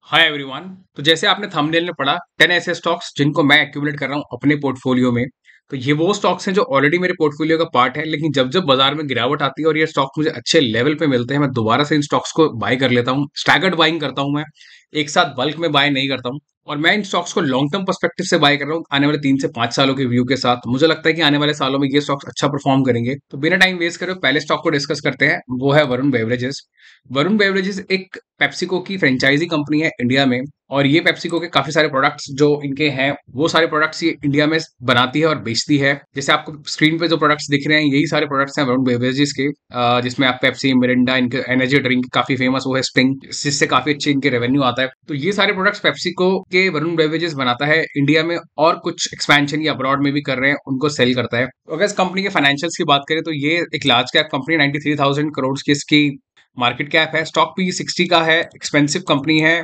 Hi everyone. तो जैसे आपने थंबनेल में पढ़ा 10 ऐसे स्टॉक्स जिनको मैं एक्यूमुलेट कर रहा हूँ अपने पोर्टफोलियो में। तो ये वो स्टॉक्स हैं जो ऑलरेडी मेरे पोर्टफोलियो का पार्ट है, लेकिन जब जब बाजार में गिरावट आती है और ये स्टॉक्स मुझे अच्छे लेवल पे मिलते हैं, मैं दोबारा से इन स्टॉक्स को बाय कर लेता हूँ। स्टैगर्ड बाइंग करता हूँ मैं, एक साथ बल्क में बाय नहीं करता हूँ। और मैं इन स्टॉक्स को लॉन्ग टर्म पर्सपेक्टिव से बाय कर रहा हूँ, आने वाले 3 से 5 सालों के व्यू के साथ। मुझे लगता है कि आने वाले सालों में ये स्टॉक्स अच्छा परफॉर्म करेंगे। तो बिना टाइम वेस्ट करे पहले स्टॉक को डिस्कस करते हैं, वो है वरुण बेवरेजेस। वरुण बेवरेजेस एक पेप्सिको की फ्रेंचाइजी कंपनी है इंडिया में। और ये पेप्सिको के काफी सारे प्रोडक्ट्स जो इनके हैं, वो सारे प्रोडक्ट्स ये इंडिया में बनाती है और बेचती है। जैसे आपको स्क्रीन पे जो प्रोडक्ट्स दिख रहे हैं, यही सारे प्रोडक्ट्स हैं वरुण बेवरेजेस के, जिसमें आप पेप्सी, मिरिंडा, इनके एनर्जी ड्रिंक काफी फेमस वो है स्टिंग, जिससे काफी अच्छे इनके रेवेन्यू आता है। तो ये सारे प्रोडक्ट्स पेप्सिको के वरुण बेवरेजेस बनाता है इंडिया में, और कुछ एक्सपेंशन या अब्रॉड में भी कर रहे हैं, उनको सेल करता है। तो अगर इस कंपनी के फाइनेंशियल्स की बात करें तो ये एक लार्ज कैप कंपनी, 93,000 करोड़ की इसकी मार्केट कैप है। स्टॉक भी 60 का है, एक्सपेंसिव कंपनी है।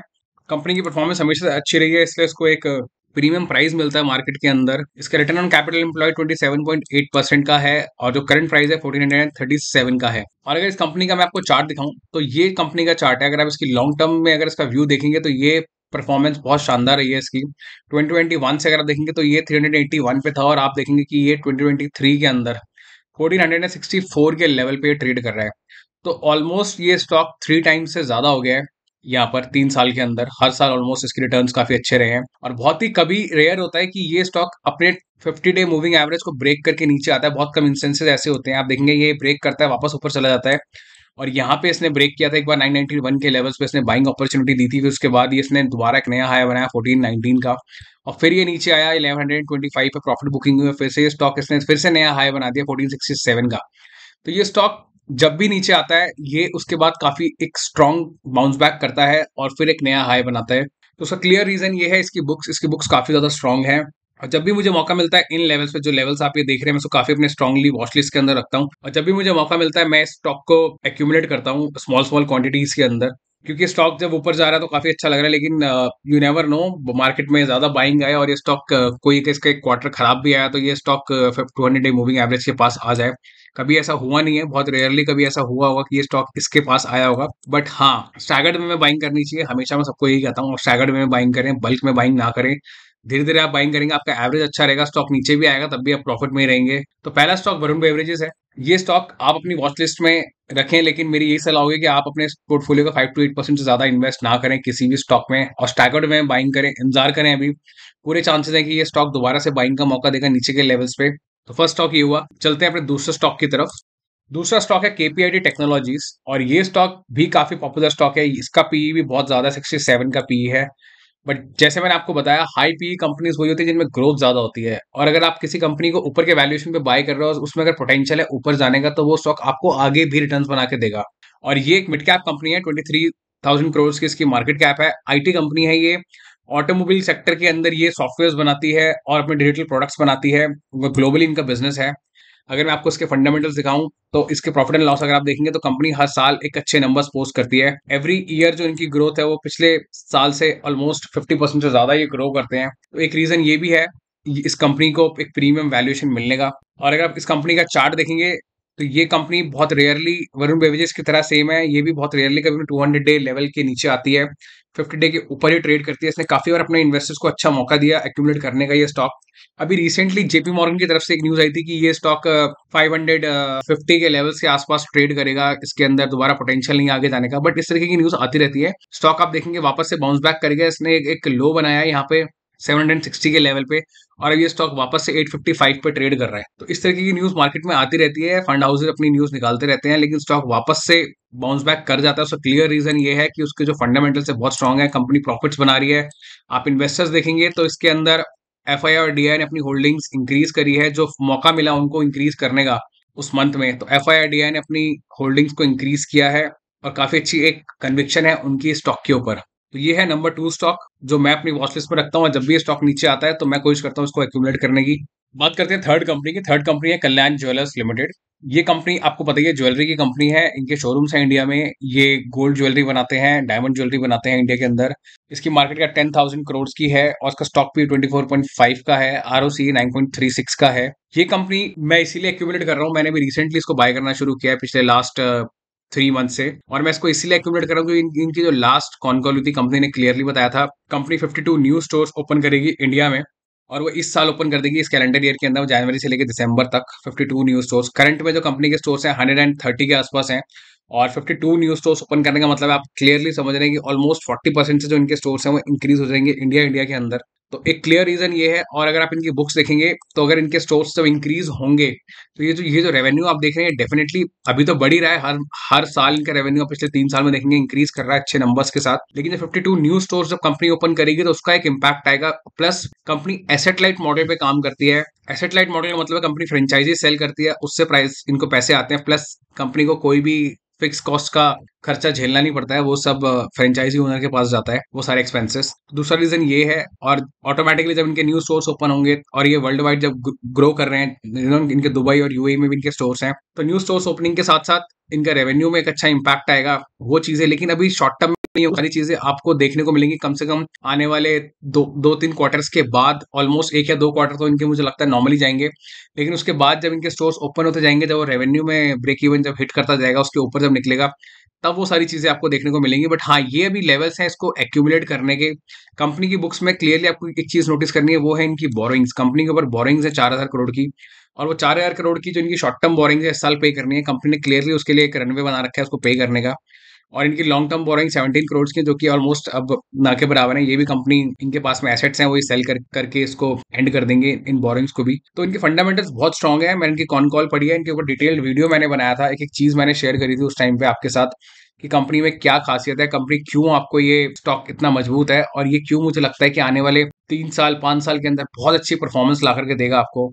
कंपनी की परफॉर्मेंस हमेशा से अच्छी रही है, इसलिए इसको एक प्रीमियम प्राइस मिलता है मार्केट के अंदर। इसका रिटर्न ऑन कैपिटल एम्प्लॉयड 27.8% का है, और जो करंट प्राइस है 1437 का है। और अगर इस कंपनी का मैं आपको चार्ट दिखाऊं तो ये कंपनी का चार्ट है। अगर आप इसकी लॉन्ग टर्म में अगर इसका व्यू देखेंगे तो ये परफॉर्मेंस बहुत शानदार रही है इसकी। 2021 से अगर आप देखेंगे तो ये 381 पे था, और आप देखेंगे कि ये 2023 के अंदर 1464 के लेवल पे ट्रेड कर रहा है। तो ऑलमोस्ट ये स्टॉक 3 टाइम्स से ज्यादा हो गया है यहाँ पर 3 साल के अंदर। हर साल ऑलमोस्ट इसके रिटर्न्स काफी अच्छे रहे हैं, और बहुत ही कभी रेयर होता है कि ये स्टॉक अपने 50 डे मूविंग एवरेज को ब्रेक करके नीचे आता है। बहुत कम इंस्टेंसेस ऐसे होते हैं, आप देखेंगे ये ब्रेक करता है, वापस ऊपर चला जाता है। और यहाँ पे इसने ब्रेक किया था एक बार 991 के लेवल्स पे, इसने बाइंग अपॉर्चुनिटी दी थी। फिर उसके बाद ये इसने दोबारा एक नया हाई बनाया 1419 का, और फिर ये नीचे आया 1125 पे, प्रॉफिट बुकिंग हुई, फिर से ये स्टॉक इसने फिर से नया हाई बना दिया 1467 का। तो ये स्टॉक जब भी नीचे आता है, ये उसके बाद काफी एक स्ट्रॉन्ग बाउंस बैक करता है और फिर एक नया हाई बनाता है। तो उसका क्लियर रीजन ये है इसकी बुक्स काफी ज्यादा स्ट्रॉन्ग है। और जब भी मुझे मौका मिलता है इन लेवल्स पे, जो लेवल्स आप ये देख रहे हैं, मैं उसको काफी अपने स्ट्रांगली वॉच लिस्ट के अंदर रखता हूँ। और जब भी मुझे मौका मिलता है, मैं इस स्टॉक को एक्यूमुलेट करता हूँ स्मॉल स्मॉल क्वांटिटीज के अंदर। क्योंकि स्टॉक जब ऊपर जा रहा है तो काफी अच्छा लग रहा है, लेकिन यू नेवर नो, मार्केट में ज्यादा बाइंग आए और ये स्टॉक कोई इसका एक क्वार्टर खराब भी आया तो ये स्टॉक 200 डे मूविंग एवरेज के पास आ जाए। कभी ऐसा हुआ नहीं है, बहुत रेयरली कभी ऐसा हुआ होगा कि ये स्टॉक इसके पास आया होगा। बट हाँ, स्टैगर्ड में बाइंग करनी चाहिए, हमेशा मैं सबको यही कहता हूँ। स्टैगर्ड में बाइंग करें, बल्क में बाइंग ना करें। धीरे धीरे आप बाइंग करेंगे, आपका एवरेज अच्छा रहेगा, स्टॉक नीचे भी आएगा तब भी आप प्रॉफिट में ही रहेंगे। तो पहला स्टॉक वरुण बेवरेजेस है। ये स्टॉक आप अपनी वॉच लिस्ट में रखें, लेकिन मेरी यही सलाह होगी कि आप अपने पोर्टफोलियो का 5 to 8% से ज्यादा इन्वेस्ट ना करें किसी भी स्टॉक में, और स्टैगर्ड में बाइंग करें, इंतजार करें। अभी पूरे चांसेस हैं कि ये स्टॉक दोबारा से बाइंग का मौका देगा नीचे के लेवल्स पे। तो फर्स्ट स्टॉक ये हुआ। चलते हैं अपने दूसरे स्टॉक की तरफ। दूसरा स्टॉक है केपीआईटी टेक्नोलॉजीज, और ये स्टॉक भी काफी पॉपुलर स्टॉक है। इसका पीई भी बहुत ज्यादा 67 का पीई है। बट जैसे मैंने आपको बताया, हाई पी कंपनीज वही होती है जिनमें ग्रोथ ज्यादा होती है। और अगर आप किसी कंपनी को ऊपर के वैल्यूएशन पे बाय कर रहे हो, उसमें अगर पोटेंशियल है ऊपर जाने का, तो वो स्टॉक आपको आगे भी रिटर्न्स बना के देगा। और ये एक मिड कैप कंपनी है, 23,000 करोड़ की इसकी मार्केट कैप है। आईटी कंपनी है ये। ऑटोमोबाइल सेक्टर के अंदर ये सॉफ्टवेयर बनाती है और अपने डिजिटल प्रोडक्ट्स बनाती है। वो ग्लोबली इनका बिजनेस है। अगर मैं आपको इसके फंडामेंटल्स दिखाऊं तो इसके प्रॉफिट एंड लॉस अगर आप देखेंगे तो कंपनी हर साल एक अच्छे नंबर्स पोस्ट करती है। एवरी ईयर जो इनकी ग्रोथ है वो पिछले साल से ऑलमोस्ट 50% से ज्यादा ये ग्रो करते हैं। तो एक रीजन ये भी है इस कंपनी को एक प्रीमियम वैल्यूएशन मिलने का। और अगर आप इस कंपनी का चार्ट देखेंगे तो ये कंपनी बहुत रेयरली वरुण बेवरेजेस की तरह सेम है, ये भी बहुत रेयरली कभी 200 डे लेवल के नीचे आती है, 50 डे के ऊपर ही ट्रेड करती है। इसने काफी बार अपने इन्वेस्टर्स को अच्छा मौका दिया एक्यूमुलेट करने का ये स्टॉक। अभी रिसेंटली जेपी मॉर्गन की तरफ से एक न्यूज आई थी कि ये स्टॉक 550 के लेवल्स के आसपास ट्रेड करेगा, इसके अंदर दोबारा पोटेंशियल नहीं आगे जाने का। बट इस तरीके की न्यूज आती रहती है। स्टॉक आप देखेंगे वापस से बाउंस बैक करेगा। इसने एक लो बनाया है यहाँ पे 760 के लेवल पे, और अब ये स्टॉक वापस से 855 पे ट्रेड कर रहा है। तो इस तरीके की न्यूज मार्केट में आती रहती है, फंड हाउसेज अपनी न्यूज निकालते रहते हैं, लेकिन स्टॉक वापस से बाउंस बैक कर जाता है। उसका क्लियर रीजन ये है कि उसके जो फंडामेंटल्स है बहुत स्ट्रांग है, कंपनी प्रॉफिट्स बना रही है। आप इन्वेस्टर्स देखेंगे तो इसके अंदर एफआई और डीआई ने अपनी होल्डिंग्स इंक्रीज करी है, जो मौका मिला उनको इंक्रीज करने का उस मंथ में। तो एफआई और डीआई ने अपनी होल्डिंग्स को इंक्रीज किया है, और काफी अच्छी एक कन्विक्शन है उनकी स्टॉक के ऊपर। तो ये है नंबर 2 स्टॉक जो मैं अपनी वॉच लिस्ट में रखता हूँ, और जब भी ये स्टॉक नीचे आता है तो मैं कोशिश करता हूँ इसको एक्यूमुलेट करने की। बात करते हैं थर्ड कंपनी की। थर्ड कंपनी है कल्याण ज्वेलर्स लिमिटेड। ये कंपनी आपको पता ही है, ज्वेलरी की कंपनी है। इनके शोरूम्स हैं इंडिया में। ये गोल्ड ज्वेलरी बनाते हैं, डायमंड ज्वेलरी बनाते हैं इंडिया के अंदर। इसकी मार्केट का 10,000 करोड़ की है, और इसका स्टॉक भी 24.5 का है, आरओसी 9.36 का है। ये कंपनी मैं इसीलिए एक्यूमुलेट कर रहा हूँ, मैंने भी रिसेंटली इसको बाय करना शुरू किया है पिछले लास्ट 3 मंथ से। और मैं इसको इसीलिए एक्यूमुलेट कर रहा हूँ क्योंकि इनकी जो लास्ट कॉन कॉल हुई थी, कंपनी ने क्लियरली बताया था कंपनी 52 न्यू स्टोर्स ओपन करेगी इंडिया में, और वो इस साल ओपन कर देगी, इस कैलेंडर ईयर के अंदर, जनवरी से लेकर दिसंबर तक 52 न्यू स्टोर्स। करंट में जो कंपनी के स्टोर्स हैं 130 के आसपास हैं, और 52 न्यू स्टोर्स ओपन करने का मतलब है आप क्लियरली समझ रहे हैं कि ऑलमोस्ट 40% से जो इनके स्टोर्स हैं वो इंक्रीज हो जाएंगे इंडिया इंडिया के अंदर। तो एक क्लियर रीजन ये है। और अगर आप इनकी बुक्स देखेंगे तो अगर इनके स्टोर्स जब इंक्रीज होंगे तो ये जो रेवेन्यू आप देख रहे हैं डेफिनेटली अभी तो बढ़ ही रहा है, हर हर साल इनका रेवेन्यू आप पिछले 3 साल में देखेंगे इंक्रीज कर रहा है अच्छे नंबर्स के साथ। लेकिन जब 52 न्यू स्टोर्स जब कंपनी ओपन करेगी तो उसका एक इम्पैक्ट आएगा। Plus company asset light model पे काम करती है। एसेट लाइट मॉडल का मतलब है कंपनी फ्रेंचाइजी सेल करती है, उससे प्राइस इनको पैसे आते हैं, प्लस कंपनी को कोई भी फिक्स कॉस्ट का खर्चा झेलना नहीं पड़ता है, वो सब फ्रेंचाइजी ओनर के पास जाता है, वो सारे एक्सपेंसेस। दूसरा रीजन ये है। और ऑटोमेटिकली जब इनके न्यू स्टोर्स ओपन होंगे और ये वर्ल्ड वाइड जब ग्रो कर रहे हैं, इनके दुबई और यूएई में भी इनके स्टोर्स हैं, तो न्यू स्टोर्स ओपनिंग के साथ साथ इनका रेवेन्यू में एक अच्छा इंपैक्ट आएगा, वो चीजें। लेकिन अभी शॉर्ट टर्म में ये सारी चीजें आपको देखने को मिलेंगी कम से कम आने वाले 2-3 क्वार्टर्स के बाद। ऑलमोस्ट 1 या 2 क्वार्टर तो इनके मुझे लगता है नॉर्मली जाएंगे, लेकिन उसके बाद जब इनके स्टोर्स ओपन होते जाएंगे, जब वो रेवेन्यू में ब्रेक इवन जब हिट करता जाएगा, उसके ऊपर जब निकलेगा, तब वो सारी चीजें आपको देखने को मिलेंगी। बट हाँ, ये अभी लेवल्स हैं इसको एक्यूमुलेट करने के। कंपनी की बुक्स में क्लियरली आपको एक चीज नोटिस करनी है, वो है इनकी बोरोइंग्स। कंपनी के ऊपर बोरोइंग्स है 4,000 करोड़ की, और वो 4,000 करोड़ की जो इनकी शॉर्ट टर्म बोरोइंग्स है इस साल पे करनी है, कंपनी ने क्लियरली उसके लिए एक रनवे बना रखा है उसको पे करने का। और इनकी लॉन्ग टर्म बोरोइंग 17 करोड़ की, जो कि ऑलमोस्ट अब ना के बराबर है। ये भी कंपनी, इनके पास में एसेट्स हैं, वो सेल करके इसको एंड कर देंगे इन बोरोइंग्स को भी। तो इनके फंडामेंटल्स बहुत स्ट्रांग है। मैंने इनकी कॉन कॉल पढ़ी है, इनके ऊपर डिटेल्ड वीडियो मैंने बनाया था, एक एक चीज मैंने शेयर करी थी उस टाइम पे आपके साथ कि कंपनी में क्या खासियत है, कंपनी क्यों आपको ये स्टॉक इतना मजबूत है, और ये क्यों मुझे लगता है कि आने वाले 3 साल 5 साल के अंदर बहुत अच्छी परफॉर्मेंस ला करके देगा आपको।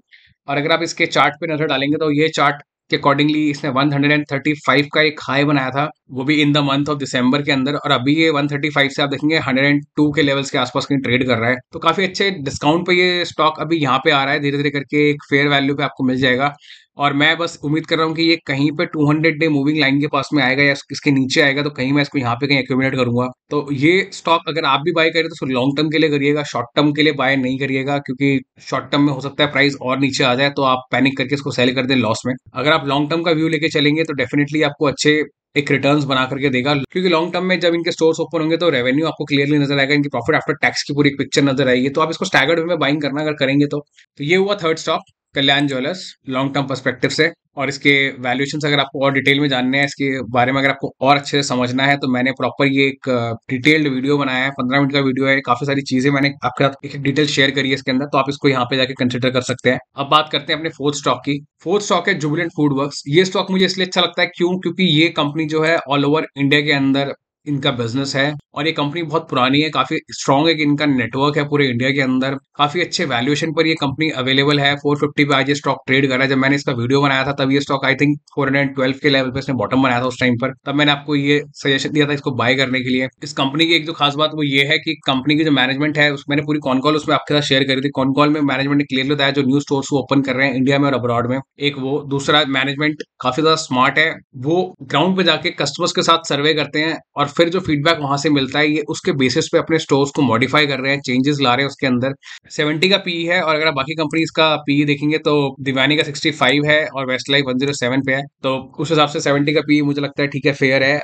और अगर आप इसके चार्ट पे नजर डालेंगे तो ये चार्ट के अकॉर्डिंगली इसने 135 का एक हाई बनाया था, वो भी in the month of December के अंदर, और अभी ये 135 से आप देखेंगे 102 के लेवल्स के आसपास कहीं ट्रेड कर रहा है। तो काफी अच्छे डिस्काउंट पे ये स्टॉक अभी यहाँ पे आ रहा है, धीरे धीरे करके एक फेयर वैल्यू पे आपको मिल जाएगा। और मैं बस उम्मीद कर रहा हूँ कि ये कहीं पे 200 डे मूविंग लाइन के पास में आएगा या इसके नीचे आएगा, तो कहीं मैं इसको यहाँ पे कहीं एक्यूमुलेट करूंगा। तो ये स्टॉक अगर आप भी बाय करें तो लॉन्ग टर्म के लिए करिएगा, शॉर्ट टर्म के लिए बाय नहीं करिएगा, क्योंकि शॉर्ट टर्म में हो सकता है प्राइस और नीचे आ जाए तो आप पैनिक करके इसको सेल कर दें लॉस में। अगर आप लॉन्ग टर्म का व्यू लेके चलेंगे तो डेफिनेटली आपको अच्छे एक रिटर्न्स बना करके देगा, क्योंकि लॉन्ग टर्म में जब इनके स्टोर्स ओपन होंगे तो रेवेन्यू आपको क्लियरली नजर आएगा, इनकी प्रॉफिट आफ्टर टैक्स की पूरी पिक्चर नजर आएगी। तो आप इसको स्टैगर्ड वे में बाइंग करना अगर करेंगे तो ये हुआ थर्ड स्टॉक, कल्याण ज्वेलर्स, लॉन्ग टर्म पर्सपेक्टिव से। और इसके वैल्यूएशंस अगर आपको और डिटेल में जानने हैं, इसके बारे में अगर आपको और अच्छे से समझना है, तो मैंने प्रॉपर ये एक डिटेल्ड वीडियो बनाया है, 15 मिनट का वीडियो है, काफी सारी चीजें मैंने आपके साथ एक डिटेल शेयर करी है इसके अंदर, तो आप इसको यहाँ पे जाके कंसिडर कर सकते हैं। अब बात करते हैं अपने फोर्थ स्टॉक की। फोर्थ स्टॉक है जुबिलेंट फूड वर्क्स। ये स्टॉक मुझे इसलिए अच्छा लगता है, क्यों? क्योंकि ये कंपनी जो है ऑल ओवर इंडिया के अंदर इनका बिजनेस है, और ये कंपनी बहुत पुरानी है, काफी स्ट्रांग है कि इनका नेटवर्क है पूरे इंडिया के अंदर, काफी अच्छे वैल्यूएशन पर ये कंपनी अवेलेबल है। 450 पे आज ये स्टॉक ट्रेड कर रहा है। जब मैंने इसका वीडियो बनाया था तब ये स्टॉक आई थिंक 412 के लेवल पे इसने बॉटम बनाया था उस टाइम पर, तब मैंने आपको ये सजेशन दिया था इसको बाय करने के लिए। इस कंपनी की एक जो खास बात वो ये है कि कंपनी की जो मैनेजमेंट है, मैंने पूरी कॉन कॉल उसमें आपके साथ शेयर करी थी। कॉन कॉल में मैनेजमेंट ने क्लियरली बताया जो न्यू स्टोर्स वो ओपन कर रहे हैं इंडिया में और अब्रॉड में, एक वो, दूसरा मैनेजमेंट काफी ज्यादा स्मार्ट है, वो ग्राउंड पे जाके कस्टमर्स के साथ सर्वे करते हैं, और फिर जो फीडबैक वहां से मिलता है ये उसके बेसिस पे अपने स्टोर्स को मॉडिफाई कर रहे हैं, चेंजेस ला रहे हैं उसके अंदर। 70 का पी है, और अगर आप बाकी कंपनीज का पी देखेंगे तो दिवानी का 65 है और वेस्टलाइफ 107 पे है, तो उस हिसाब से 70 का पी मुझे लगता है ठीक है, फेयर है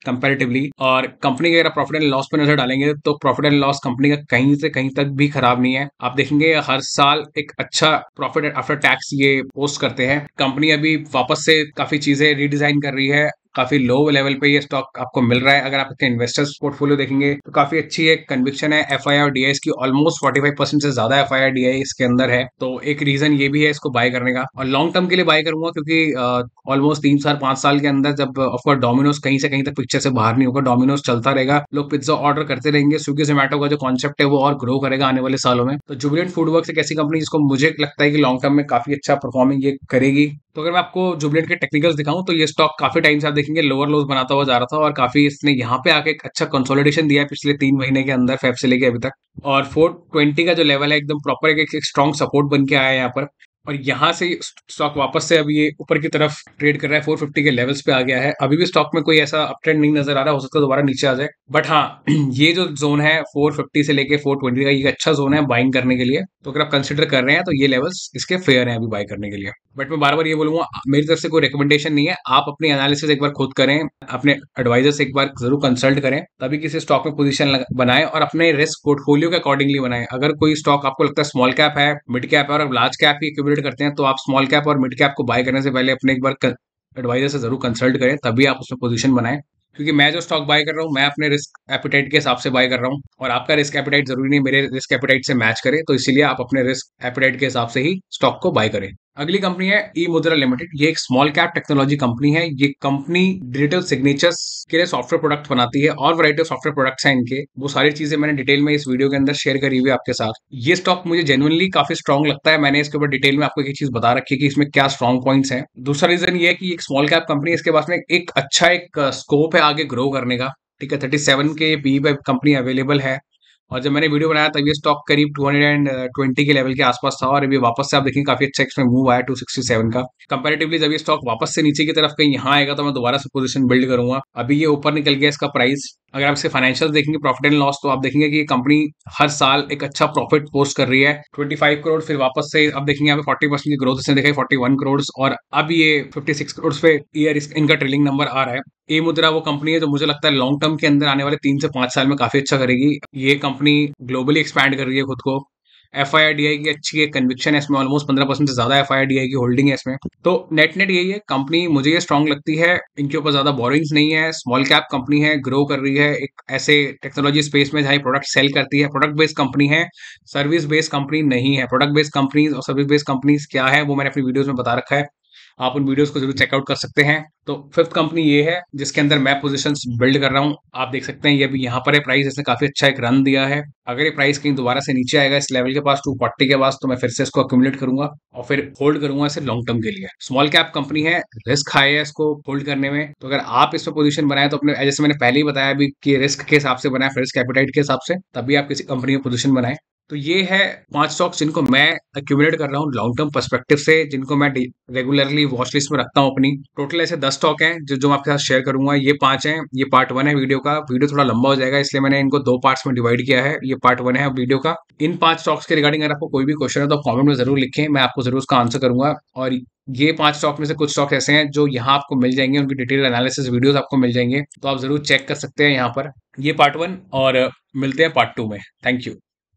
कंपेरेटिवली। और कंपनी के अगर प्रॉफिट एंड लॉस पे नजर डालेंगे तो प्रॉफिट एंड लॉस कंपनी का कहीं से कहीं तक भी खराब नहीं है। आप देखेंगे हर साल एक अच्छा प्रॉफिट आफ्टर टैक्स ये पोस्ट करते हैं। कंपनी अभी वापस से काफी चीजें रीडिजाइन कर रही है, काफी लो लेवल पे ये स्टॉक आपको मिल रहा है। अगर आप इसके इन्वेस्टर्स पोर्टफोलियो देखेंगे तो काफी अच्छी एक कन्विक्शन है। एफआई और डीआई की ऑलमोस्ट 45% से ज्यादा एफआई और डीआई इसके अंदर है, तो एक रीजन ये भी है इसको बाय करने का। और लॉन्ग टर्म के लिए बाय करूंगा क्योंकि ऑलमोस्ट 3 साल 5 साल के अंदर जब ऑफकोर्स डोमिनोज कहीं से कहीं तक पिक्चर से बाहर नहीं होगा, डोमिनोज चलता रहेगा, लोग पिज्जा ऑर्डर करते रहेंगे, स्विगी जोमेटो का जो कॉन्सेप्ट है वो और ग्रो करेगा आने वाले सालों में। तो जुबिलेंट फूड वर्क्स एक ऐसी कंपनी जिसको मुझे लगता है कि लॉन्ग टर्म में काफी अच्छा परफॉर्मिंग ये करेगी। तो अगर मैं आपको जुबिलेंट के टेक्निकल्स दिखाऊं तो ये स्टॉक काफी टाइम से आप देखेंगे लोअर लोज बनाता हुआ जा रहा था, और काफी इसने यहाँ पे आके एक अच्छा कंसोलिडेशन दिया है पिछले 3 महीने के अंदर, फेब से लेके अभी तक। और 420 का जो लेवल है एकदम प्रॉपर एक स्ट्रॉन्ग सपोर्ट बन के आया है यहाँ पर। और यहाँ से स्टॉक वापस से अभी ये ऊपर की तरफ ट्रेड कर रहा है, 450 के लेवल्स पे आ गया है। अभी भी स्टॉक में कोई ऐसा अप ट्रेंड नहीं नजर आ रहा, हो सकता है दोबारा नीचे आ जाए। बट हाँ, ये जो जोन है 450 से लेके 420 का, ये अच्छा जोन है बाइंग करने के लिए। तो अगर आप कंसिडर कर रहे हैं तो ये लेवल्स इसके फेयर हैं अभी बाय करने के लिए। बट मैं बार बार ये बोलूंगा, मेरी तरफ से कोई रिकमेंडेशन नहीं है, आप अपनी एनालिसिस एक बार खुद करें, अपने एडवाइजर से एक बार जरूर कंसल्ट करें, तभी किसी स्टॉक में पोजीशन बनाएं और अपने रिस्क पोर्टफोलियो के अकॉर्डिंगली बनाएं। अगर कोई स्टॉक आपको लगता है स्मॉल कैप है, मिड कैप है और लार्ज कैप ही एक्यूमुलेट करते हैं, तो आप स्मॉल कैप और मिड कैप को बाय करने से पहले अपने एक बार एडवाइजर से जरूर कंसल्ट करें, तभी आप उसमें पोजीशन बनाएं। क्योंकि मैं जो स्टॉक बाय कर रहा हूँ, मैं अपने रिस्क एपिटाइट के हिसाब से बाय कर रहा हूँ, और आपका रिस्क एपिटाइट जरूरी नहीं मेरे रिस्क एपिटाइट से मैच करे, तो इसीलिए आप अपने रिस्क एपिटाइट के हिसाब से ही स्टॉक को बाय करें। अगली कंपनी है ई मुद्रा लिमिटेड। ये एक स्मॉल कैप टेक्नोलॉजी कंपनी है। ये कंपनी डिजिटल सिग्नेचर्स के लिए सॉफ्टवेयर प्रोडक्ट बनाती है, और वैरायटी ऑफ सॉफ्टवेयर प्रोडक्ट्स हैं इनके। वो सारी चीजें मैंने डिटेल में इस वीडियो के अंदर शेयर करी हुई है आपके साथ। ये स्टॉक मुझे जेन्युइनली काफी स्ट्रॉन्ग लगता है। मैंने इसके ऊपर डिटेल में आपको एक चीज बता रखी है कि इसमें क्या स्ट्रॉन्ग पॉइंट्स हैं। दूसरा रीजन ये है कि एक स्मॉल कैप कंपनी, इसके पास में एक अच्छा एक स्कोप है आगे ग्रो करने का। ठीक है, 37 के पी पे कंपनी अवेलेबल है। और जब मैंने वीडियो बनाया तब ये स्टॉक करीब 220 के लेवल के आसपास था, और अभी वापस से आप देखेंगे काफी अच्छा इसमें मूव आया 267 का। कंपैरेटिवली जब ये स्टॉक वापस से नीचे की तरफ कहीं यहाँ आएगा तो मैं दोबारा से पोजीशन बिल्ड करूंगा। अभी ये ऊपर निकल गया इसका प्राइस। अगर आप इसके फाइनेंशियल देखेंगे, प्रॉफिट एंड लॉस, तो आप देखेंगे कि ये कंपनी हर साल एक अच्छा प्रॉफिट पोस्ट कर रही है, 25 करोड़। फिर वापस से अब देखेंगे यहाँ पे 40% की ग्रोथ इसने दिखाई, 41 करोड़, और अब ये 56 करोड़ पे ईयर इनका ट्रेलिंग नंबर आ रहा है। ए मुद्रा वो कंपनी है जो मुझे लगता है लॉन्ग टर्म के अंदर आने वाले 3 से 5 साल में काफी अच्छा करेगी। ये कंपनी ग्लोबली एक्सपैंड कर रही है खुद को। FIRDI की अच्छी है, कन्विक्शन है इसमें, ऑलमोस्ट 15% से ज्यादा FIRDI की होल्डिंग है इसमें। तो नेट नेट यही है, कंपनी मुझे ये स्ट्रांग लगती है। इनके ऊपर ज्यादा बोरिंग्स नहीं है, स्मॉल कैप कंपनी है, ग्रो कर रही है एक ऐसे टेक्नोलॉजी स्पेस में जहाँ प्रोडक्ट सेल करती है। प्रोडक्ट बेस्ड कंपनी है, सर्विस बेस्ड कंपनी नहीं है। प्रोडक्ट बेस्ड कंपनीज और सर्विस बेस्ड कंपनीज क्या है वो मैंने अपनी वीडियोस में बता रखा है, आप उन वीडियोस को जरूर चेकआउट कर सकते हैं। तो फिफ्थ कंपनी ये है जिसके अंदर मैं पोजीशंस बिल्ड कर रहा हूँ। आप देख सकते हैं ये भी यहाँ पर है प्राइस, इसने काफी अच्छा एक रन दिया है। अगर ये प्राइस कहीं दोबारा से नीचे आएगा इस लेवल के पास 240 के पास, तो मैं फिर से इसको अक्यूमुलेट करूंगा और फिर होल्ड करूंगा इसे लॉन्ग टर्म के लिए। स्मॉल कैप कंपनी है, रिस्क हाई है इसको होल्ड करने में, तो अगर आप इसमें पोजीशन बनाए तो अपने, जैसे मैंने पहले ही बताया अभी, कि रिस्क के हिसाब से बनाए, फिर रिस्क कैपिटाइट के हिसाब से, तभी आप किसी कंपनी में पोजीशन बनाए। तो ये है 5 स्टॉक्स जिनको मैं एक्यूमुलेट कर रहा हूँ लॉन्ग टर्म पर्सपेक्टिव से, जिनको मैं रेगुलरली वॉच लिस्ट में रखता हूँ अपनी। टोटल ऐसे 10 स्टॉक हैं जो मैं आपके साथ शेयर करूंगा। ये 5 हैं। ये पार्ट 1 है वीडियो का। वीडियो थोड़ा लंबा हो जाएगा इसलिए मैंने इनको 2 पार्ट्स में डिवाइड किया है। ये पार्ट 1 है वीडियो का। इन 5 स्टॉक्स के रिगार्डिंग अगर आपको कोई भी क्वेश्चन है तो कॉमेंट में जरूर लिखें, मैं आपको जरूर उसका आंसर करूंगा। और ये 5 स्टॉक में से कुछ स्टॉक ऐसे हैं जो यहाँ आपको मिल जाएंगे, उनकी डिटेल एनालिसिस वीडियोस आपको मिल जाएंगे, तो आप जरूर चेक कर सकते हैं यहाँ पर। ये पार्ट 1, और मिलते हैं पार्ट 2 में। Thank you.